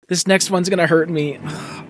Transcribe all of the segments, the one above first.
This next one's gonna hurt me.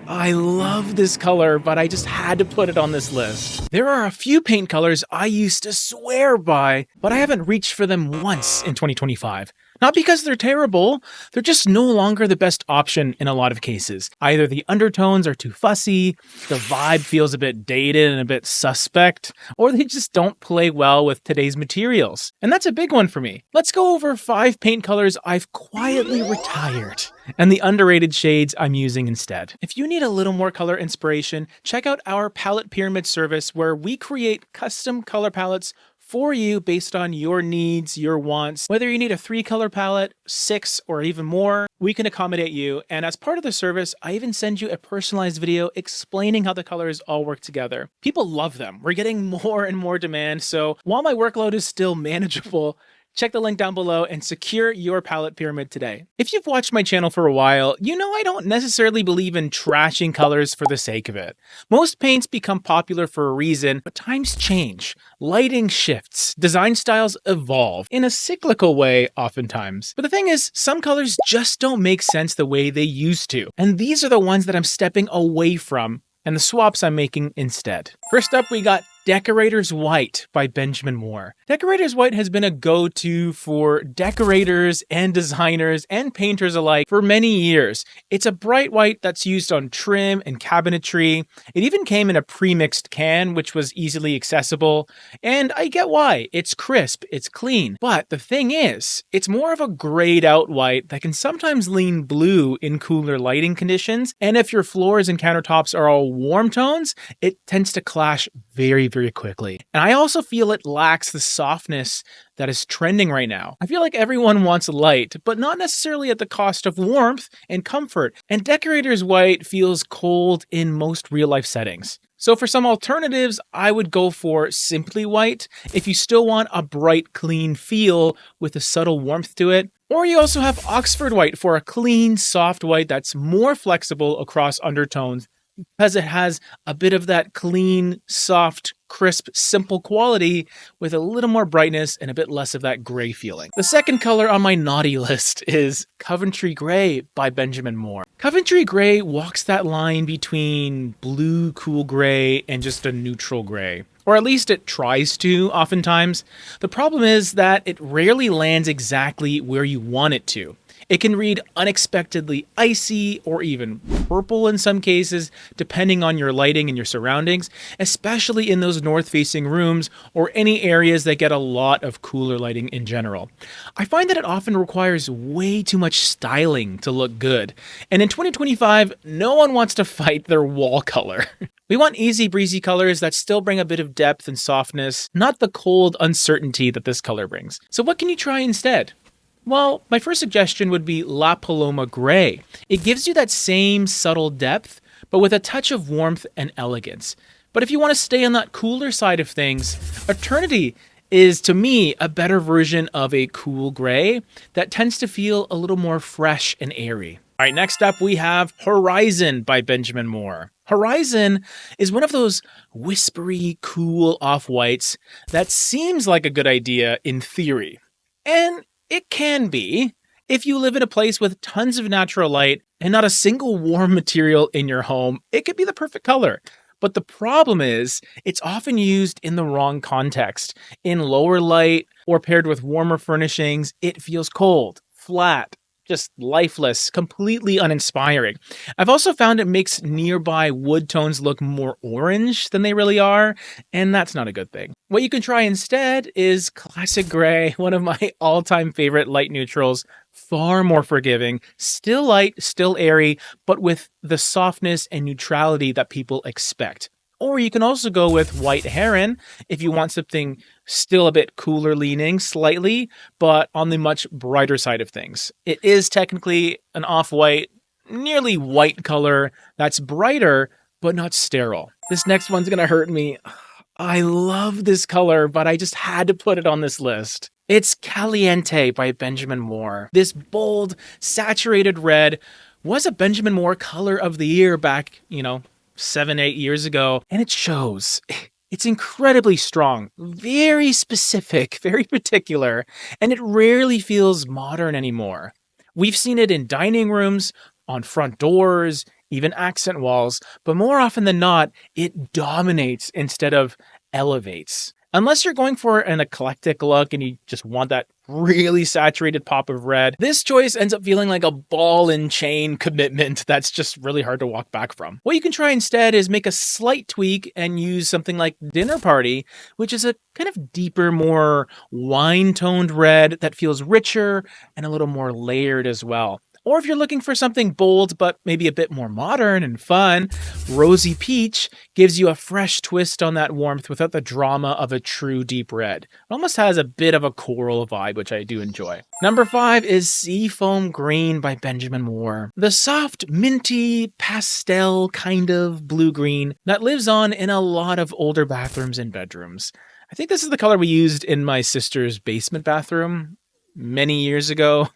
I love this color, but I just had to put it on this list. There are a few paint colors I used to swear by, but I haven't reached for them once in 2025. Not because they're terrible, they're just no longer the best option in a lot of cases. Either the undertones are too fussy, the vibe feels a bit dated and a bit suspect, or they just don't play well with today's materials. And that's a big one for me. Let's go over 5 paint colors I've quietly retired and the underrated shades I'm using instead. If you need a little more color inspiration, check out our Palette Pyramid service where we create custom color palettes for you based on your needs, your wants. Whether you need a 3-color palette, 6, or even more, we can accommodate you. And as part of the service, I even send you a personalized video explaining how the colors all work together. People love them. We're getting more and more demand, so while my workload is still manageable, check the link down below and secure your palette pyramid today. If you've watched my channel for a while, you know I don't necessarily believe in trashing colors for the sake of it. Most paints become popular for a reason, but times change. Lighting shifts, design styles evolve in a cyclical way oftentimes. But the thing is, some colors just don't make sense the way they used to. And these are the ones that I'm stepping away from and the swaps I'm making instead. First up, we got Decorator's White by Benjamin Moore. Decorator's White has been a go-to for decorators and designers and painters alike for many years. It's a bright white that's used on trim and cabinetry. It even came in a pre-mixed can, which was easily accessible. And I get why. It's crisp, it's clean. But the thing is, it's more of a grayed out white that can sometimes lean blue in cooler lighting conditions. And if your floors and countertops are all warm tones, it tends to clash very quickly. And I also feel it lacks the softness that is trending right now. I feel like everyone wants light, but not necessarily at the cost of warmth and comfort. And Decorator's White feels cold in most real life settings. So for some alternatives, I would go for Simply White if you still want a bright, clean feel with a subtle warmth to it. Or you also have Oxford White for a clean, soft white that's more flexible across undertones because it has a bit of that clean, soft, crisp, simple quality with a little more brightness and a bit less of that gray feeling. The second color on my naughty list is Coventry Gray by Benjamin Moore. Coventry Gray walks that line between blue, cool gray and just a neutral gray. Or at least it tries to, oftentimes. The problem is that it rarely lands exactly where you want it to. It can read unexpectedly icy or even purple in some cases, depending on your lighting and your surroundings, especially in those north-facing rooms or any areas that get a lot of cooler lighting in general. I find that it often requires way too much styling to look good. And in 2025, no one wants to fight their wall color. We want easy breezy colors that still bring a bit of depth and softness, not the cold uncertainty that this color brings. So what can you try instead? Well, my first suggestion would be La Paloma Gray. It gives you that same subtle depth, but with a touch of warmth and elegance. But if you want to stay on that cooler side of things, Eternity is, to me, a better version of a cool gray that tends to feel a little more fresh and airy. All right, next up we have Horizon by Benjamin Moore. Horizon is one of those whispery, cool off-whites that seems like a good idea in theory. And it can be, if you live in a place with tons of natural light and not a single warm material in your home, it could be the perfect color. But the problem is, it's often used in the wrong context. In lower light or paired with warmer furnishings, it feels cold, flat, just lifeless, completely uninspiring. I've also found it makes nearby wood tones look more orange than they really are, and that's not a good thing. What you can try instead is Classic Gray, one of my all-time favorite light neutrals, far more forgiving, still light, still airy, but with the softness and neutrality that people expect. Or you can also go with White Heron if you want something still a bit cooler leaning slightly, but on the much brighter side of things. It is technically an off-white, nearly white color that's brighter, but not sterile. This next one's gonna hurt me. I love this color, but I just had to put it on this list. It's Caliente by Benjamin Moore. This bold, saturated red was a Benjamin Moore color of the year back, 7-8 years ago, and it shows. It's incredibly strong, very specific, very particular, and it rarely feels modern anymore. We've seen it in dining rooms, on front doors, even accent walls, but more often than not, it dominates instead of elevates. Unless you're going for an eclectic look and you just want that really saturated pop of red, this choice ends up feeling like a ball and chain commitment that's just really hard to walk back from. What you can try instead is make a slight tweak and use something like Dinner Party, which is a kind of deeper, more wine-toned red that feels richer and a little more layered as well. Or if you're looking for something bold but maybe a bit more modern and fun, Rosy Peach gives you a fresh twist on that warmth without the drama of a true deep red. It almost has a bit of a coral vibe, which I do enjoy. Number 5 is Seafoam Green by Benjamin Moore. The soft, minty, pastel kind of blue-green that lives on in a lot of older bathrooms and bedrooms. I think this is the color we used in my sister's basement bathroom many years ago.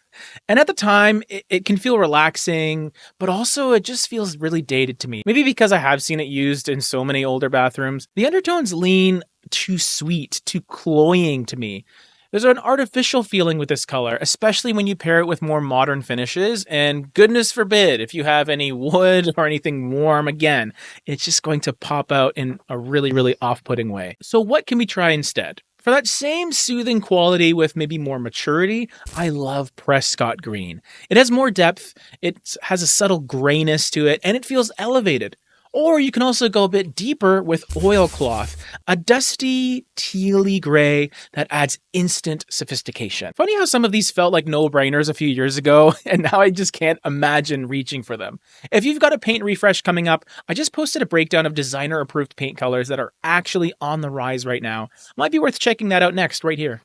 And at the time, it can feel relaxing, but also it just feels really dated to me. Maybe because I have seen it used in so many older bathrooms. The undertones lean too sweet, too cloying to me. There's an artificial feeling with this color, especially when you pair it with more modern finishes, and goodness forbid if you have any wood or anything warm, again, it's just going to pop out in a really, really off-putting way. So what can we try instead? For that same soothing quality with maybe more maturity, I love Prescott Green. It has more depth, it has a subtle grayness to it, and it feels elevated. Or you can also go a bit deeper with Oilcloth, a dusty, tealy gray that adds instant sophistication. Funny how some of these felt like no-brainers a few years ago, and now I just can't imagine reaching for them. If you've got a paint refresh coming up, I just posted a breakdown of designer-approved paint colors that are actually on the rise right now. Might be worth checking that out next, right here.